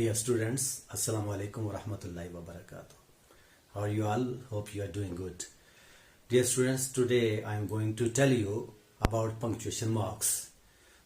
Dear students, Assalamu alaikum wa rahmatullahi wa barakatuh. How are you all? Hope you are doing good. Dear students, today I am going to tell you about punctuation marks.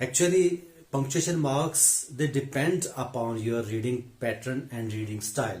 Actually, punctuation marks they depend upon your reading pattern and reading style.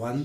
1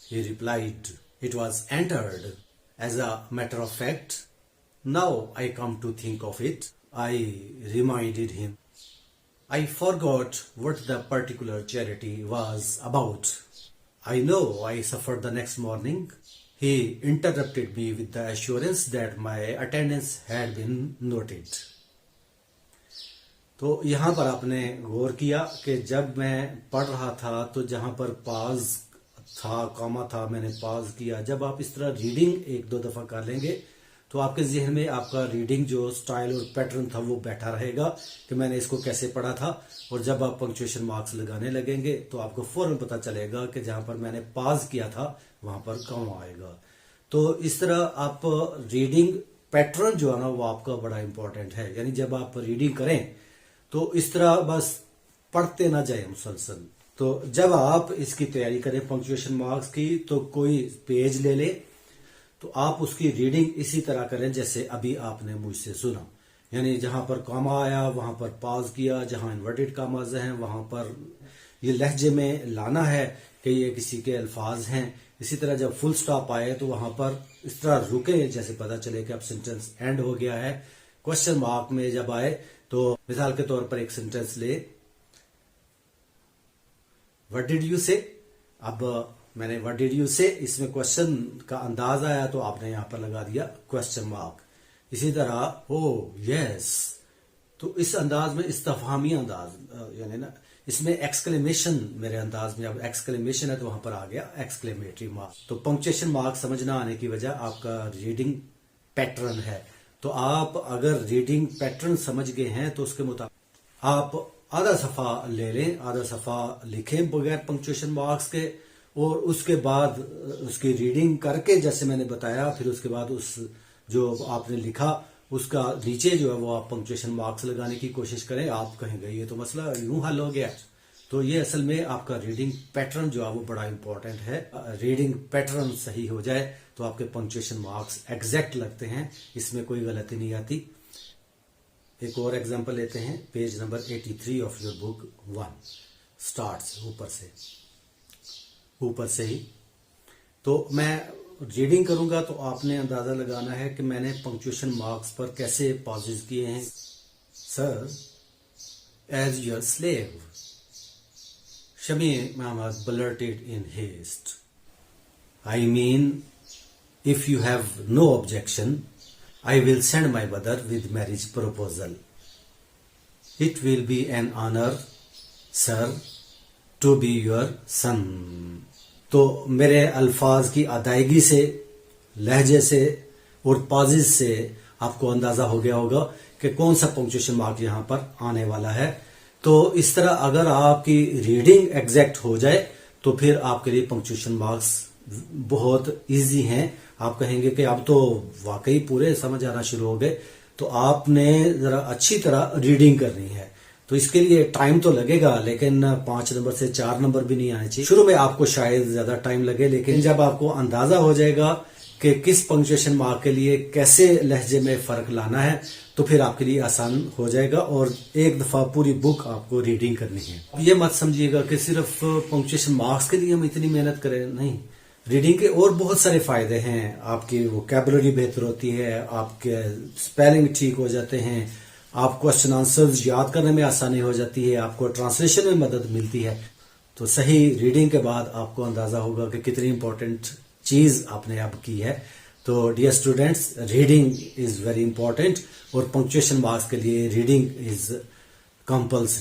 he replied, it was entered. As a matter of fact, now I come to think of it, I reminded him. I forgot what the particular charity was about. I know I suffered the next morning. he interrupted me with the assurance that my attendance had been noted. تو یہاں پر آپ نے غور کیا کہ جب میں پڑھ رہا تھا تو جہاں پر پاز تھا، کاما تھا، میں نے پاز کیا. جب آپ اس طرح ریڈنگ ایک دو دفعہ کر لیں گے تو آپ کے ذہن میں آپ کا ریڈنگ جو سٹائل اور پیٹرن تھا وہ بیٹھا رہے گا کہ میں نے اس کو کیسے پڑھا تھا. اور جب آپ پنکچویشن مارکس لگانے لگیں گے تو آپ کو فوراً پتہ چلے گا کہ جہاں پر میں نے پاز کیا تھا وہاں پر کاما آئے گا. تو اس طرح آپ ریڈنگ پیٹرن جو ہے نا وہ آپ کا بڑا امپورٹنٹ ہے. یعنی جب آپ ریڈنگ کریں تو اس طرح بس پڑھتے نہ جائیں مسلسل. تو جب آپ اس کی تیاری کریں پنکچویشن مارکس کی تو کوئی پیج لے لیں تو آپ اس کی ریڈنگ اسی طرح کریں جیسے ابھی آپ نے مجھ سے سنا. یعنی جہاں پر کاما آیا وہاں پر پاز کیا، جہاں انورٹڈ کاماز ہیں وہاں پر یہ لہجے میں لانا ہے کہ یہ کسی کے الفاظ ہیں. اسی طرح جب فل سٹاپ آئے تو وہاں پر اس طرح رکے جیسے پتا چلے کہ اب سینٹنس اینڈ ہو گیا ہے. کوشچن مارک میں جب آئے تو مثال کے طور پر ایک سینٹنس لے، وٹ ڈیڈ یو سے. اب میں نے وٹ ڈیڈ یو سے، اس میں کوشچن کا انداز آیا تو آپ نے یہاں پر لگا دیا کوشچن مارک. اسی طرح او یس، تو اس انداز میں استفہامی انداز، یعنی نا اس میں ایکسکلیمیشن، میرے انداز میں اب ایکسکلیمیشن ہے تو وہاں پر آ گیا ایکسکلیمیٹری مارک. تو پنکچویشن مارک سمجھنا آنے کی وجہ آپ کا ریڈنگ پیٹرن ہے. تو آپ اگر ریڈنگ پیٹرن سمجھ گئے ہیں تو اس کے مطابق آپ آدھا صفحہ لے لیں، آدھا صفحہ لکھیں بغیر پنکچویشن مارکس کے، اور اس کے بعد اس کی ریڈنگ کر کے جیسے میں نے بتایا، پھر اس کے بعد اس جو آپ نے لکھا اس کا نیچے جو ہے وہ آپ پنکچویشن مارکس لگانے کی کوشش کریں. آپ کہیں گے یہ تو مسئلہ یوں حل ہو گیا. تو یہ اصل میں آپ کا ریڈنگ پیٹرن جو ہے وہ بڑا امپورٹنٹ ہے. ریڈنگ پیٹرن صحیح ہو جائے تو آپ کے پنکچویشن مارکس ایگزیکٹ لگتے ہیں، اس میں کوئی غلطی نہیں آتی. ایک اور ایگزامپل لیتے ہیں، page number 83 of your book 1 starts اوپر سے ہی. تو میں ریڈنگ کروں گا تو آپ نے اندازہ لگانا ہے کہ میں نے پنکچویشن مارکس پر کیسے پازز کیے ہیں. Sir as your slave Shami Mohammed blurted in haste. I mean, if you have no objection, I will send my mother with marriage proposal. It will be an honor, sir, to be your son. تو میرے الفاظ کی ادائیگی سے، لہجے سے اور pauses سے آپ کو اندازہ ہو گیا ہوگا کہ کون سا پنکچویشن مارک یہاں پر آنے والا ہے. تو اس طرح اگر آپ کی ریڈنگ ایگزیکٹ ہو جائے تو پھر آپ کے لیے پنکچویشن مارکس بہت ایزی ہیں. آپ کہیں گے کہ اب تو واقعی پورے سمجھ آنا شروع ہو گئے. تو آپ نے ذرا اچھی طرح ریڈنگ کرنی ہے. تو اس کے لیے ٹائم تو لگے گا، لیکن 5 نمبر سے 4 نمبر بھی نہیں آنے چاہیے. شروع میں آپ کو شاید زیادہ ٹائم لگے، لیکن جب آپ کو اندازہ ہو جائے گا کہ کس پنکچویشن مارک کے لیے کیسے لہجے میں فرق لانا ہے تو پھر آپ کے لیے آسان ہو جائے گا. اور ایک دفعہ پوری بک آپ کو ریڈنگ کرنی ہے. یہ مت سمجھیے گا کہ صرف پنکچویشن مارکس کے لیے ہم اتنی محنت کریں، نہیں. ریڈنگ کے اور بہت سارے فائدے ہیں. آپ کی ووکیبلری بہتر ہوتی ہے، آپ کے سپیلنگ ٹھیک ہو جاتے ہیں، آپ کوسچن آنسرز یاد کرنے میں آسانی ہو جاتی ہے، آپ کو ٹرانسلیشن میں مدد ملتی ہے. تو صحیح ریڈنگ کے بعد آپ کو اندازہ ہوگا کہ کتنی امپورٹنٹ چیز آپ نے اب کی ہے. تو dear students, reading is very important اور پنکچویشن مارکس کے لیے ریڈنگ از کمپلسری.